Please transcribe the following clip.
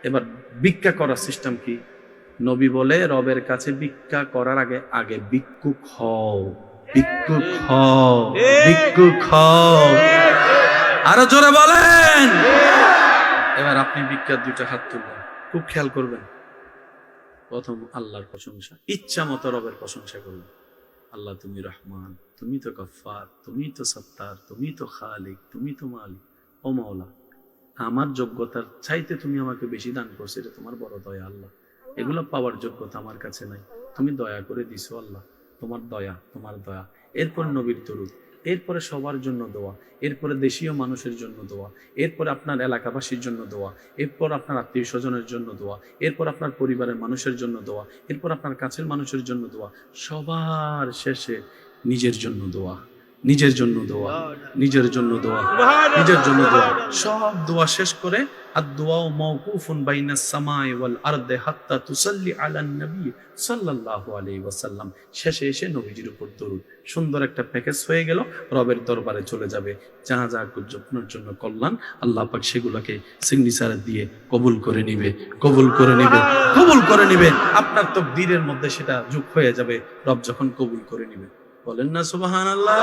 এবার ভিক্ষা করার সিস্টেম কি? নবী বলে রবের কাছে ভিক্ষা করার আগে আগে ভিক্ষুক হও, ভিক্ষুক হও, ভিক্ষুক হও। আরো জোরে বলেন। এবার আপনি ভিক্ষার দুইটা হাত তুলবেন, খুব খেয়াল করবেন। প্রথম আল্লাহর প্রশংসা, ইচ্ছা মতো রবের প্রশংসা করবেন। আল্লাহ তুমি রহমান, তুমি তো গফফার, তুমি তো সত্তার, তুমি তো খালিক, তুমি তো মালিক। ও মাওলা, আমার যোগ্যতার চাইতে তুমি আমাকে বেশি দান করছো, এটা তোমার বড় দয়া আল্লাহ। এগুলো পাওয়ার যোগ্যতা আমার কাছে নাই, তুমি দয়া করে দিছো আল্লাহ, তোমার দয়া, তোমার দয়া। এরপর নবীর দরুদ, এরপরে সবার জন্য দোয়া, এরপরে দেশীয় মানুষের জন্য দোয়া, এরপর আপনার এলাকাবাসীর জন্য দোয়া, এরপর আপনার আত্মীয় স্বজনের জন্য দোয়া, এরপর আপনার পরিবারের মানুষের জন্য দোয়া, এরপর আপনার কাছের মানুষের জন্য দোয়া, সবার শেষে নিজের জন্য দোয়া, নিজের জন্য দোয়া, নিজের জন্য দোয়া, নিজের জন্য দোয়া। সব দোয়া শেষ করে আদ-দুআউ মাওকুফুন বাইনাস সামাই ওয়াল আরদি হাত্তা তুসাল্লি আলান নবী সাল্লাল্লাহু আলাইহি ওয়াসাল্লাম। শেষে এসে নবীজির উপর দরুদ। সুন্দর একটা প্যাকেজ হয়ে গেল, রবের দরবারে চলে যাবে। যা যা আপনার জন্য কল্যাণ, আল্লাহ পাক সেগুলোকে সিগনেচার দিয়ে কবুল করে নিবে, কবুল করে নিবে, কবুল করে নিবে। আপনার তাকদীরের মধ্যে সেটা যোগ হয়ে যাবে রব যখন কবুল করে নিবে। বলেন না সুবহানাল্লাহ।